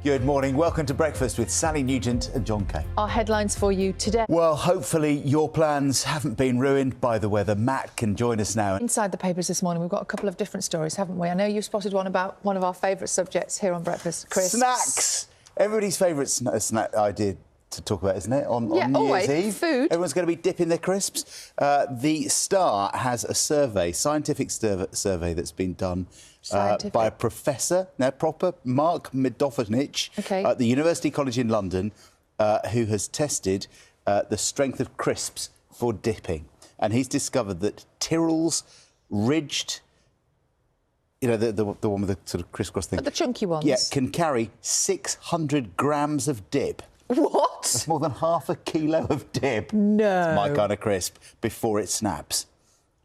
Good morning. Welcome to Breakfast with Sally Nugent and John Kay. Our headlines for you today. Well, hopefully your plans haven't been ruined by the weather. Matt can join us now. Inside the papers this morning, we've got a couple of different stories, haven't we? I know you've spotted one about one of our favourite subjects here on Breakfast, crisps. Snacks! Everybody's favourite snack idea to talk about, isn't it? On New Year's Eve. Food. Everyone's going to be dipping their crisps. The Star has a scientific survey that's been done by a professor, Mark Midofanich, at the University College in London, who has tested the strength of crisps for dipping. And he's discovered that Tyrrell's ridged, you know, the one with the sort of crisscross thing. The chunky ones? Yeah, can carry 600 grams of dip. What? That's more than half a kilo of dip. No. It's my kind of crisp before it snaps.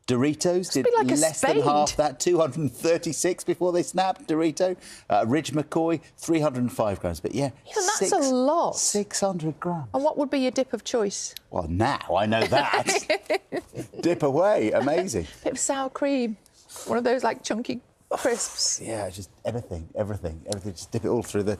Doritos did like less than half that, 236 before they snapped, Dorito. Ridge McCoy, 305 grams. But yeah, that's a lot. 600 grams. And what would be your dip of choice? Well, now I know that. Dip away, amazing. Bit of sour cream. One of those, like, chunky crisps. Yeah, just everything. Just dip it all through the...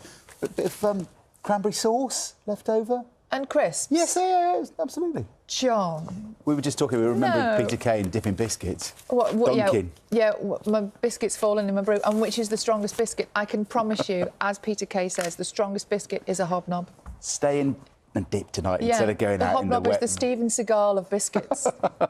bit of cranberry sauce left over. And crisps? Yes, yeah, absolutely. John. We were just talking, we remembered Peter Kay and dipping biscuits. Dunkin'. Yeah, my biscuit's fallen in my brew. And which is the strongest biscuit? I can promise you, as Peter Kay says, the strongest biscuit is a hobnob. Stay in and dip tonight instead of going out in the wet. The hobnob is the Steven Seagal of biscuits.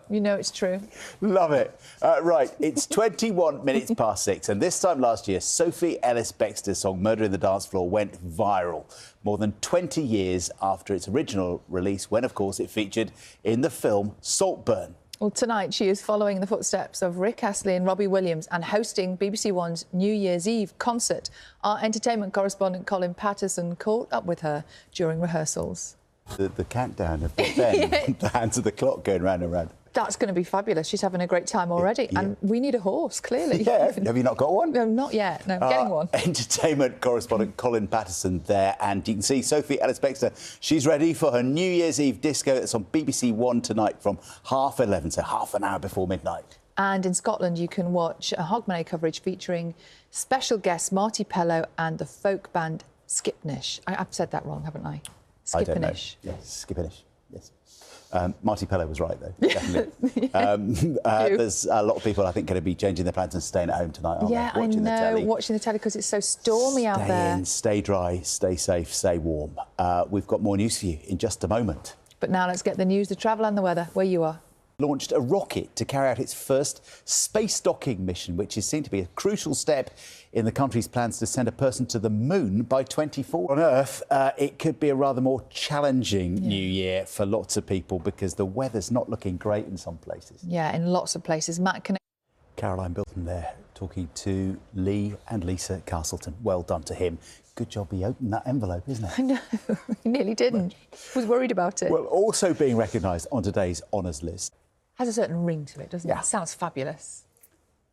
You know it's true. Love it. Right, it's 21 minutes past 6, and this time last year, Sophie Ellis-Bextor's song Murder in the Dance Floor went viral, more than 20 years after its original release, when, of course, it featured in the film Saltburn. Well, tonight she is following in the footsteps of Rick Astley and Robbie Williams and hosting BBC One's New Year's Eve concert. Our entertainment correspondent Colin Patterson caught up with her during rehearsals. The countdown of Big Ben, the hands of the clock going round and round. That's going to be fabulous. She's having a great time already. Yeah. And we need a horse, clearly. Yeah, have you not got one? No, not yet. No, getting one. Entertainment correspondent Colin Patterson there. And you can see Sophie Ellis-Bextor. She's ready for her New Year's Eve disco. It's on BBC One tonight from 11:30, so half an hour before midnight. And in Scotland, you can watch a Hogmanay coverage featuring special guests Marty Pellow and the folk band Skipnish. I've said that wrong, haven't I? Skipinish. I don't know. Yes, Skipinish. Yes. Marty Pellow was right, though, definitely. There's a lot of people, I think, going to be changing their plans and staying at home tonight, aren't they? Watching the telly. Watching the telly because it's so stormy out there. Stay in, stay dry, stay safe, stay warm. We've got more news for you in just a moment. But now let's get the news, the travel and the weather, where you are. Launched a rocket to carry out its first space docking mission, which is seen to be a crucial step in the country's plans to send a person to the moon by 2040. On Earth, it could be a rather more challenging new year for lots of people because the weather's not looking great in some places. Yeah, in lots of places. Caroline Bilton there talking to Lee and Lisa Castleton. Well done to him. Good job he opened that envelope, isn't it? I know, he nearly didn't. Was worried about it. Well, also being recognised on today's honours list. Has a certain ring to it, doesn't it? Sounds fabulous.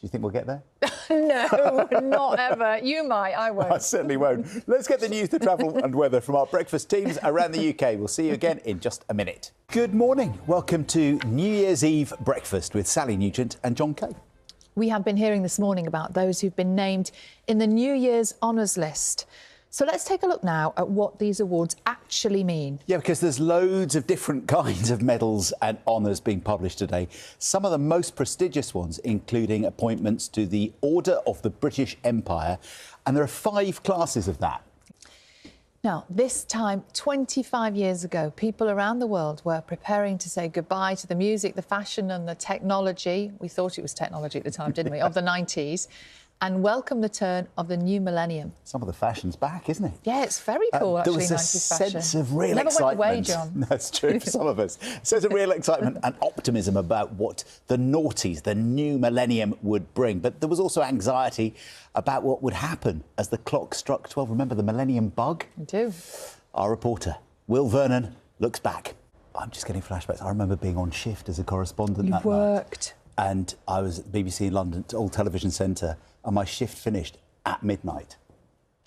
Do you think we'll get there? No, not ever. You might, I won't. I certainly won't. Let's get the news, the travel and weather from our breakfast teams around the UK. We'll see you again in just a minute. Good morning. Welcome to New Year's Eve breakfast with Sally Nugent and John Kay. We have been hearing this morning about those who've been named in the New Year's honours list. So let's take a look now at what these awards actually mean. Yeah, because there's loads of different kinds of medals and honours being published today. Some of the most prestigious ones, including appointments to the Order of the British Empire. And there are 5 classes of that. Now, this time, 25 years ago, people around the world were preparing to say goodbye to the music, the fashion and the technology. We thought it was technology at the time, didn't we? Of the 90s. And welcome the turn of the new millennium. Some of the fashion's back, isn't it? Yeah, it's very cool, actually, 90s fashion. There was a sense of real excitement. Never went away, John. That's true for some of us. A sense of real excitement and optimism about what the noughties, the new millennium, would bring. But there was also anxiety about what would happen as the clock struck 12. Remember the millennium bug? I do. Our reporter, Will Vernon, looks back. I'm just getting flashbacks. I remember being on shift as a correspondent that night. You worked. And I was at BBC London, Old Television Centre, and my shift finished at midnight.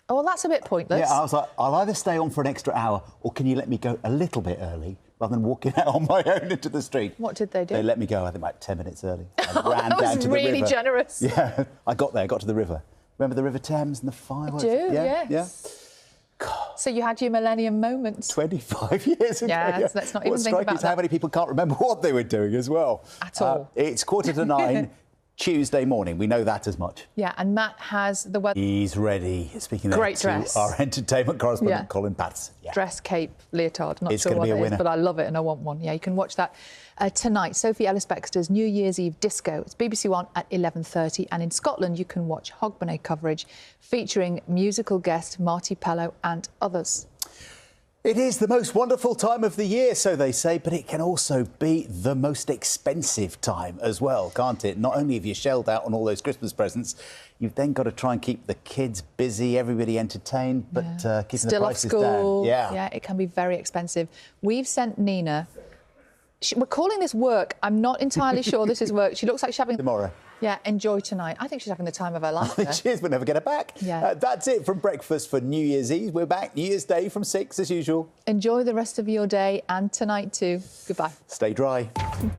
Oh, well, that's a bit pointless. Yeah, I was like, I'll either stay on for an extra hour or can you let me go a little bit early rather than walking out on my own into the street? What did they do? They let me go, I think, about 10 minutes early. I ran down to the river. Really generous. Yeah, I got there, got to the river. Remember the River Thames and the fireworks? I do, yes. Yeah. So you had your millennium moment. 25 years ago. Yeah, let's not even think about that. What's striking is how many people can't remember what they were doing as well. At all. It's 8:45 Tuesday morning. We know that as much. Yeah, and Matt has the weather. He's ready. Speaking Great to dress. Our entertainment correspondent, Colin Patterson. Yeah. Dress, cape, leotard. Not it's sure what be a it winner. is, but I love it and I want one. Yeah, you can watch that tonight. Sophie Ellis-Bextor's New Year's Eve Disco. It's BBC One at 11:30. And in Scotland, you can watch Hogmanay coverage featuring musical guest Marty Pellow and others. It is the most wonderful time of the year, so they say, but it can also be the most expensive time as well, can't it? Not only have you shelled out on all those Christmas presents, you've then got to try and keep the kids busy, everybody entertained, but keeping the prices down. Yeah, it can be very expensive. We've sent Nina. We're calling this work. I'm not entirely sure this is work. She looks like she's having... Tomorrow. Yeah, enjoy tonight. I think she's having the time of her life. I think she is. We'll never get her back. Yeah. That's it from Breakfast for New Year's Eve. We're back New Year's Day from 6 as usual. Enjoy the rest of your day and tonight too. Goodbye. Stay dry.